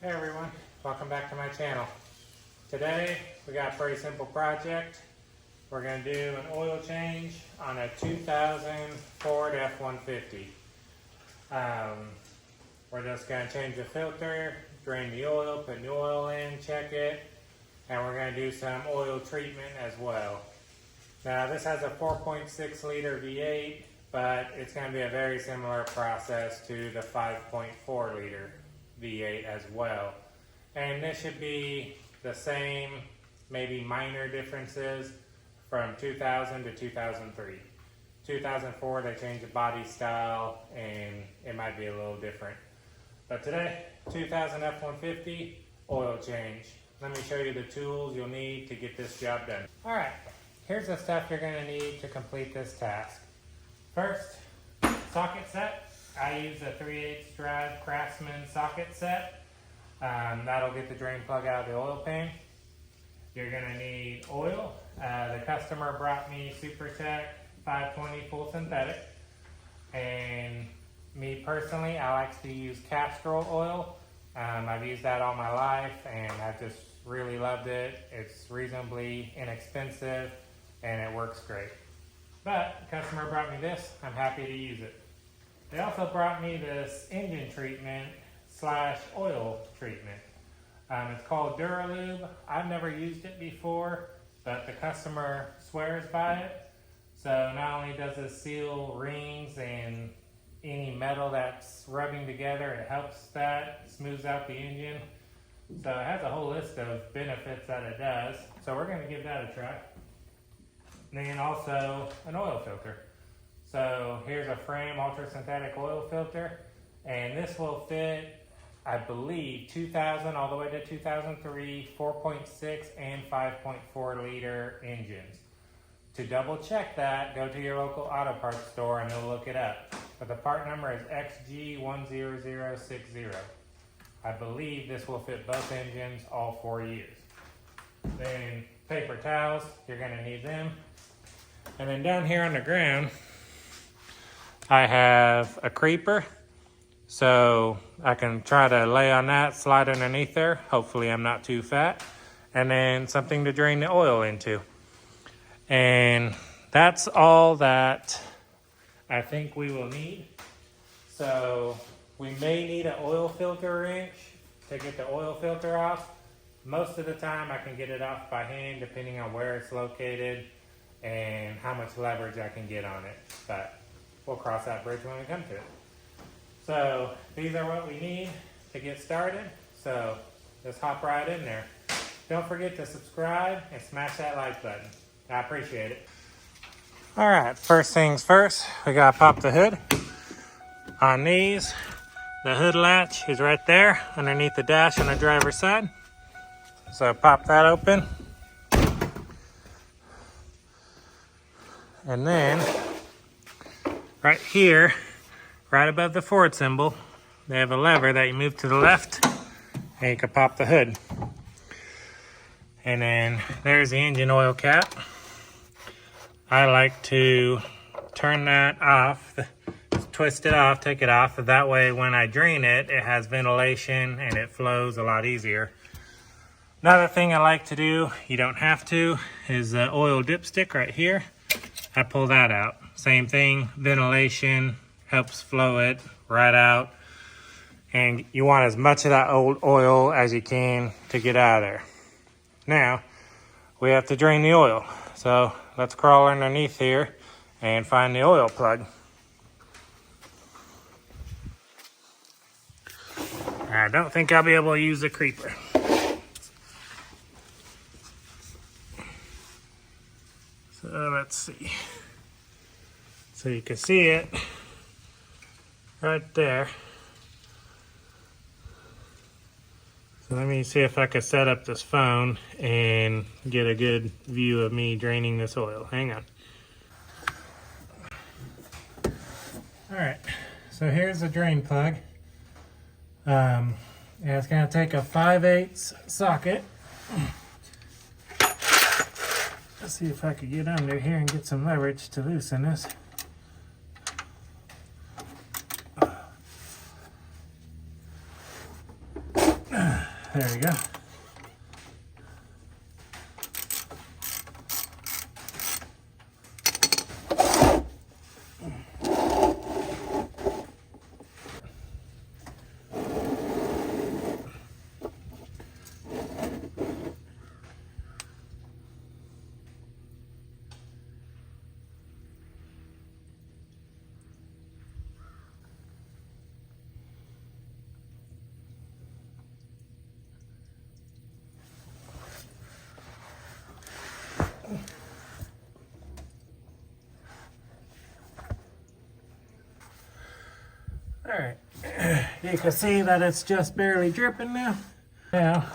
Hey everyone, welcome back to my channel. Today we got a pretty simple project. We're going to do an oil change on a 2000 Ford F150. We're just going to change the filter, drain the oil, put new oil in, check it, and we're going to do some oil treatment as well. Now this has a 4.6 liter V8, but it's going to be a very similar process to the 5.4 liter V8 as well. And this should be the same, maybe minor differences from 2000 to 2003. 2004 they changed the body style and it might be a little different. But today, 2000 F150 oil change. Let me show you the tools you'll need to get this job done. Alright, here's the stuff you're going to need to complete this task. First, socket set. I use a 3/8 drive Craftsman socket set. That'll get the drain plug out of the oil pan. You're going to need oil. The customer brought me SuperTech 520 full synthetic. And me personally, I like to use Castrol oil. I've used that all my life and I've just really loved it. It's reasonably inexpensive and it works great. But the customer brought me this. I'm happy to use it. They also brought me this engine treatment / oil treatment. It's called Duralube. I've never used it before, but the customer swears by it. So not only does it seal rings and any metal that's rubbing together, it helps that, smooths out the engine. So it has a whole list of benefits that it does. So we're going to give that a try. And then also an oil filter. So here's a Fram ultra synthetic oil filter, and this will fit, I believe, 2000 all the way to 2003, 4.6 and 5.4 liter engines. To double check that, go to your local auto parts store and they'll look it up. But the part number is XG10060. I believe this will fit both engines all 4 years. Then paper towels, you're going to need them. And then down here on the ground, I have a creeper, so I can try to lay on that, slide underneath there. Hopefully I'm not too fat. And then something to drain the oil into. And that's all that I think we will need. So we may need an oil filter wrench to get the oil filter off. Most of the time I can get it off by hand depending on where it's located and how much leverage I can get on it. But we'll cross that bridge when we come to it. So these are what we need to get started. So let's hop right in there. Don't forget to subscribe and smash that like button. I appreciate it. All right, first things first, we gotta pop the hood. On these, the hood latch is right there underneath the dash on the driver's side. So pop that open. And then right here, right above the Ford symbol, they have a lever that you move to the left and you can pop the hood. And then there's the engine oil cap. I like to turn that off, twist it off, take it off. That way when I drain it, it has ventilation and it flows a lot easier. Another thing I like to do, you don't have to, is the oil dipstick right here. I pull that out. Same thing, ventilation helps flow it right out. And you want as much of that old oil as you can to get out of there. Now, we have to drain the oil. So let's crawl underneath here and find the oil plug. I don't think I'll be able to use the creeper. So let's see. So you can see it right there. So let me see if I can set up this phone and get a good view of me draining this oil. Hang on. All right, so here's the drain plug. And it's gonna take a 5/8 socket. Let's see if I could get under here and get some leverage to loosen this. There we go. Alright, you can see that it's just barely dripping now. Now,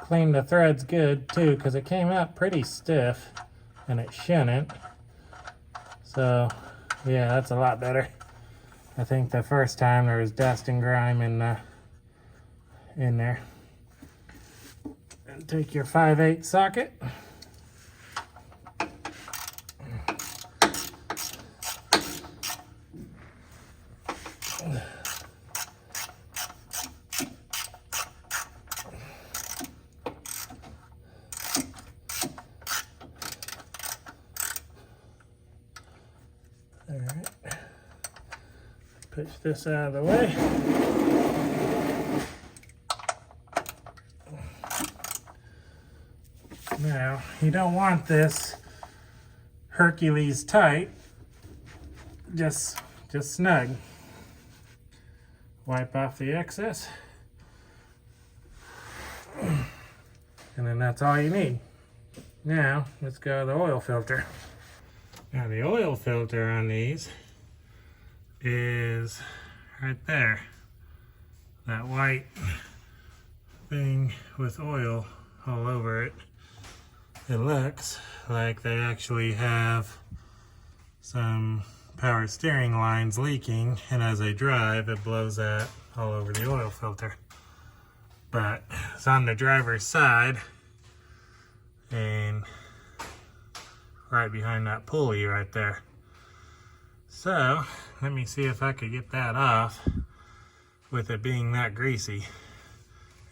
clean the threads good too, because it came out pretty stiff and it shouldn't. So, yeah, that's a lot better. I think the first time there was dust and grime in there. And take your 5/8 socket. Alright, push this out of the way. Now, you don't want this Hercules tight, just snug. Wipe off the excess. And then that's all you need. Now, let's go to the oil filter. Now the oil filter on these is right there. That white thing with oil all over it. It looks like they actually have some power steering lines leaking, and as they drive it blows that all over the oil filter. But it's on the driver's side and right behind that pulley right there. So let me see if I could get that off with it being that greasy.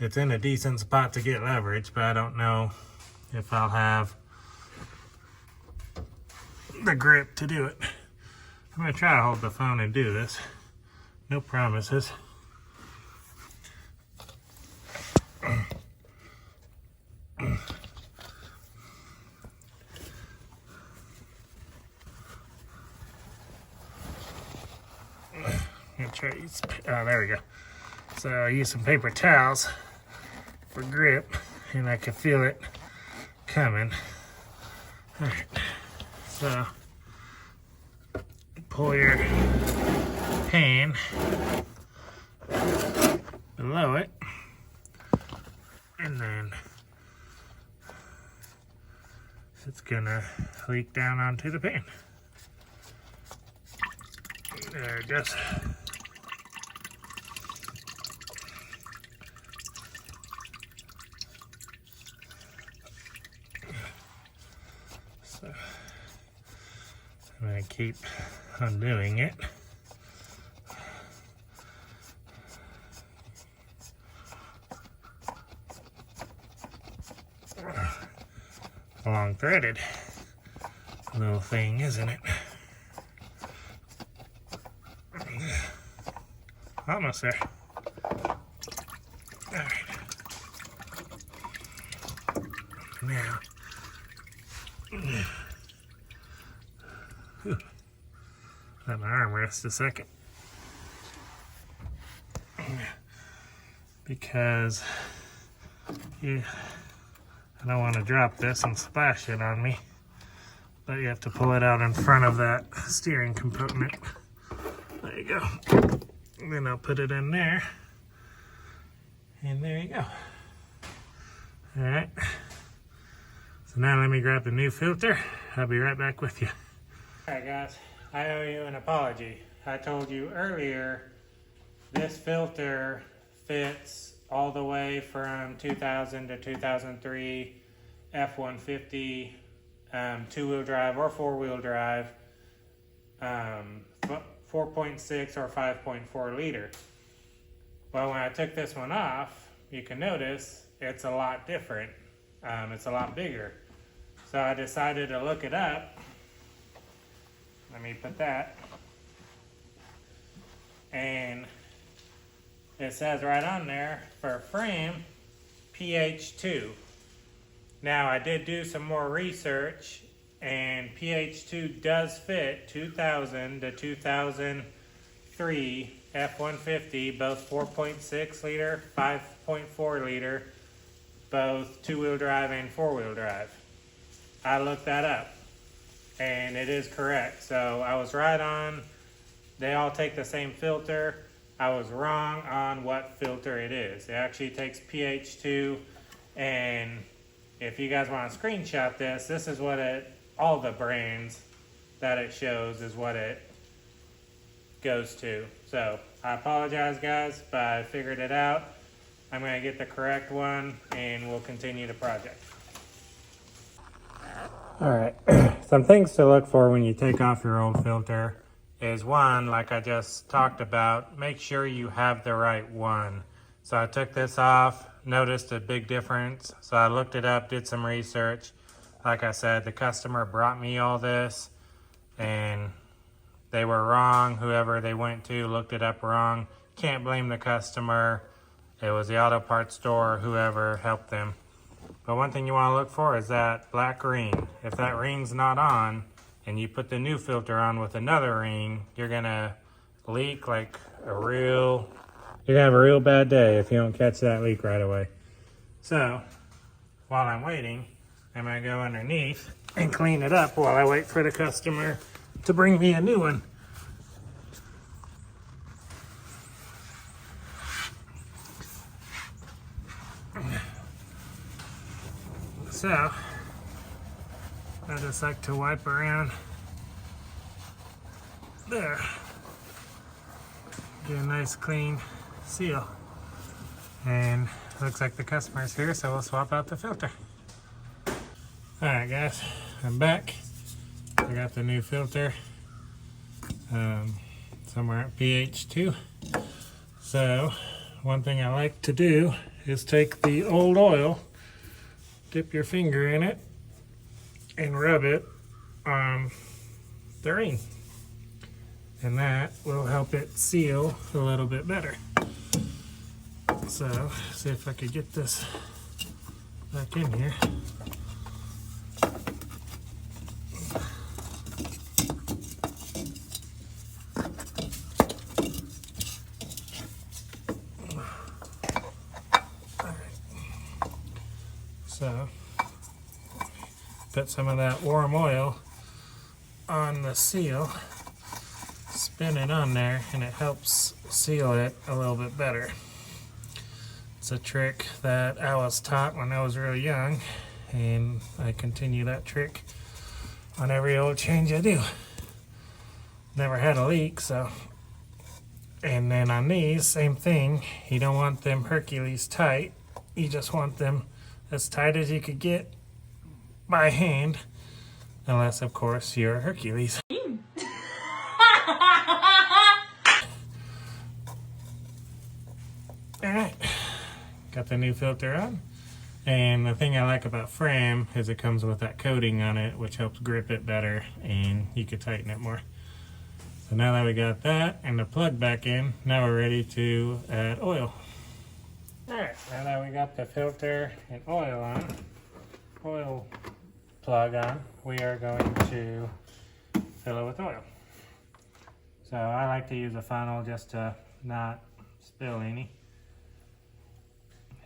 It's in a decent spot to get leverage, but I don't know if I'll have the grip to do it. I'm gonna try to hold the phone and do this. No promises. Try to use, oh, there we go. So I use some paper towels for grip, and I can feel it coming. All right, so pull your pan below it, and then it's gonna leak down onto the pan. There it goes. So I'm going to keep undoing it. Long threaded little thing, isn't it? Almost there. All right. Now, let my arm rest a second, because I don't want to drop this and splash it on me, but you have to pull it out in front of that steering compartment. There you go. And then I'll put it in there, and there you go. All right, so now let me grab the new filter. I'll be right back with you. All right guys, I owe you an apology. I told you earlier this filter fits all the way from 2000 to 2003 F150 two-wheel drive or four-wheel drive, 4.6 or 5.4 liter. Well, when I took this one off, you can notice it's a lot different. It's a lot bigger. So I decided to look it up. Let me put that. And it says right on there for Fram, PH2. Now I did do some more research, and PH2 does fit 2000 to 2003 F150, both 4.6 liter, 5.4 liter, both two-wheel drive and four-wheel drive. I looked that up, and it is correct. So I was right on. They all take the same filter. I was wrong on what filter it is. It actually takes PH2, and if you guys want to screenshot this, this is what all the brands that it shows is what it goes to. So I apologize, guys, but I figured it out. I'm going to get the correct one, and we'll continue the project. All right, some things to look for when you take off your old filter is, one, like I just talked about, make sure you have the right one. So I took this off, noticed a big difference. So I looked it up, did some research. Like I said, the customer brought me all this, and they were wrong. Whoever they went to looked it up wrong. Can't blame the customer. It was the auto parts store, whoever helped them. But one thing you want to look for is that black ring. If that ring's not on, and you put the new filter on with another ring, you're gonna leak like you're gonna have a real bad day if you don't catch that leak right away. So, while I'm waiting, I'm gonna go underneath and clean it up while I wait for the customer to bring me a new one. So, I just like to wipe around there. Get a nice clean seal. And looks like the customer's here, so we'll swap out the filter. Alright guys, I'm back. I got the new filter. Somewhere at PH2. So, one thing I like to do is take the old oil, dip your finger in it, and rub it on the ring. And that will help it seal a little bit better. So, see if I could get this back in here. So, put some of that warm oil on the seal, spin it on there, and it helps seal it a little bit better. It's a trick that I was taught when I was really young, and I continue that trick on every oil change I do. Never had a leak, so. And then on these, same thing. You don't want them Hercules tight. You just want them as tight as you could get by hand, unless of course you're a Hercules. Alright, got the new filter on, and the thing I like about Fram is it comes with that coating on it, which helps grip it better, and you can tighten it more. So now that we got that and the plug back in, now we're ready to add oil. Alright, now that we got the filter and oil plug on, we are going to fill it with oil. So I like to use a funnel just to not spill any.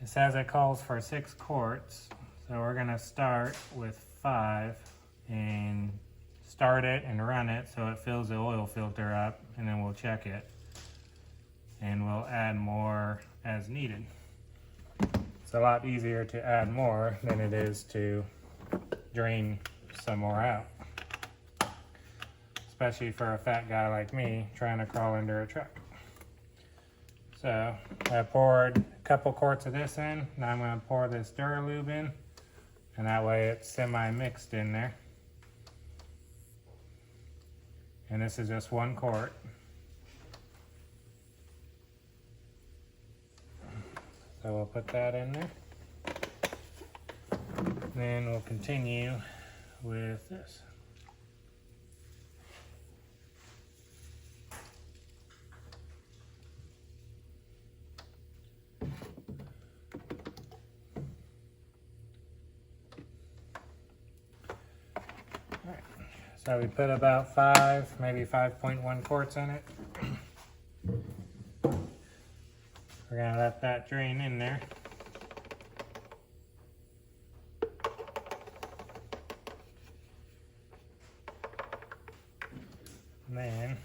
It says it calls for 6 quarts, so we're going to start with 5 and start it and run it so it fills the oil filter up, and then we'll check it and we'll add more as needed. It's a lot easier to add more than it is to drain some more out, especially for a fat guy like me trying to crawl under a truck. So I poured a couple quarts of this in. Now I'm going to pour this Duralube in, and that way it's semi-mixed in there. And this is just 1 quart. So So we'll put that in there. Then we'll continue with this. Alright, so we put about 5, maybe 5.1 quarts in it. We're going to let that drain in there. And then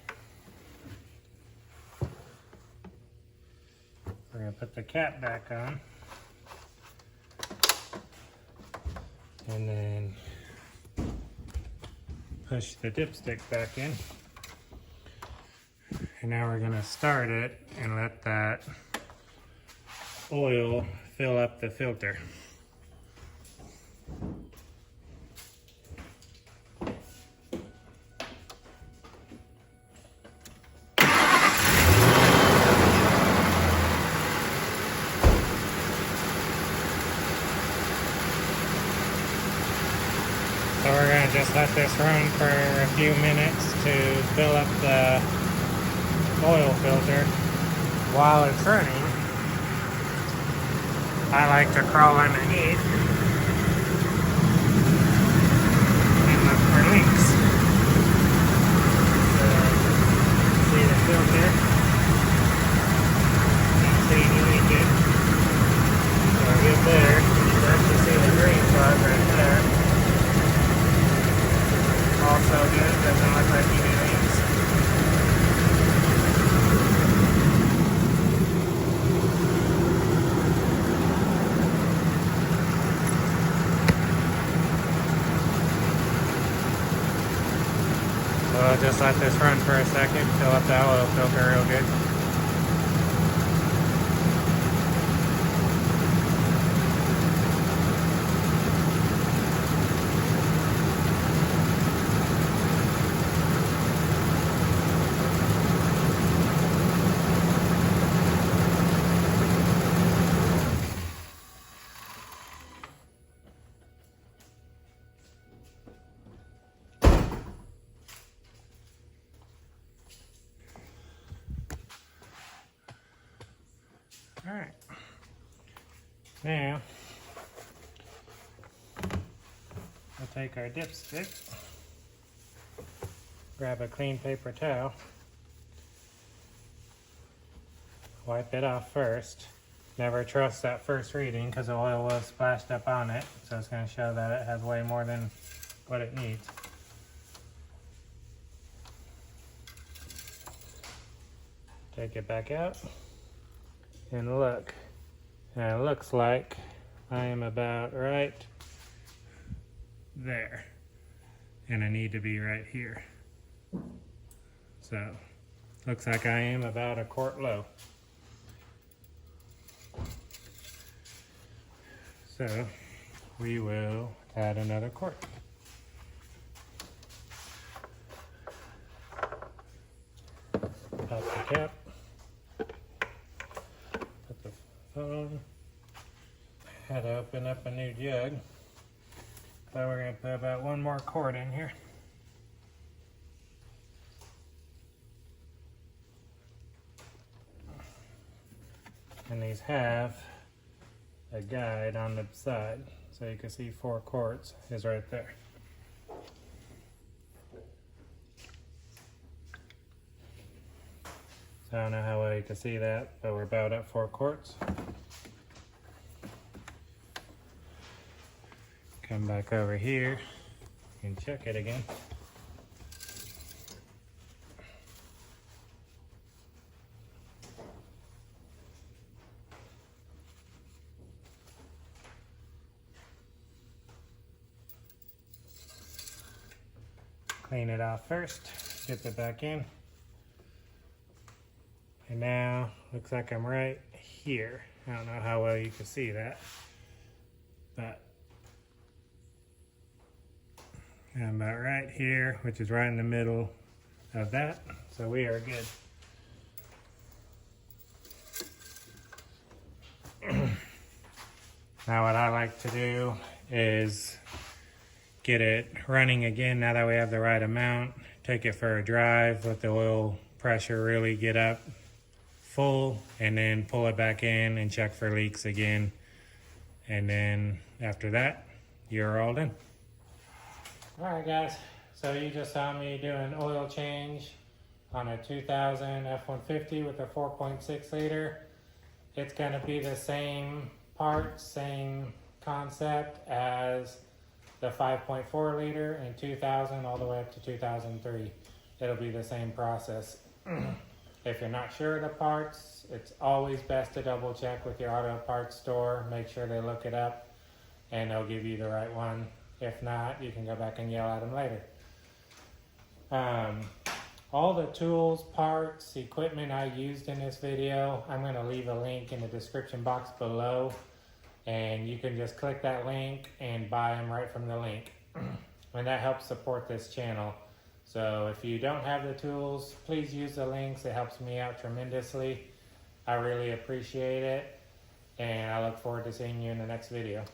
we're going to put the cap back on. And then push the dipstick back in. And now we're going to start it and let that oil fill up the filter. So we're going to just let this run for a few minutes to fill up the oil filter. While it's running, I like to crawl underneath and look for leaks. So, see the filter? Can't see any leakage. So we're good there. You can actually see the green spot right there. Also good, doesn't look like any leaks. So I'll just let this run for a second, fill up the oil filter real good. Alright, now we'll take our dipstick, grab a clean paper towel, wipe it off first. Never trust that first reading because the oil was splashed up on it, so it's going to show that it has way more than what it needs. Take it back out. And look, and it looks like I am about right there, and I need to be right here. So, looks like I am about a quart low. So, we will add another quart. Pop the cap. Had to open up a new jug, so we're going to put about 1 more quart in here. And these have a guide on the side, so you can see 4 quarts is right there. So I don't know how well you can see that, but we're about at 4 quarts. Come back over here and check it again. Clean it off first, dip it back in. And now, looks like I'm right here. I don't know how well you can see that, but I'm about right here, which is right in the middle of that, so we are good. Now what I like to do is get it running again now that we have the right amount. Take it for a drive, let the oil pressure really get up full, and then pull it back in and check for leaks again. And then after that, you're all done. Alright guys, so you just saw me do an oil change on a 2000 F150 with a 4.6 liter. It's going to be the same parts, same concept as the 5.4 liter in 2000 all the way up to 2003. It'll be the same process. If you're not sure of the parts, it's always best to double check with your auto parts store. Make sure they look it up and they'll give you the right one. If not, you can go back and yell at them later. All the tools, parts, equipment I used in this video, I'm going to leave a link in the description box below, and you can just click that link and buy them right from the link. And that helps support this channel. So if you don't have the tools, please use the links. It helps me out tremendously. I really appreciate it, and I look forward to seeing you in the next video.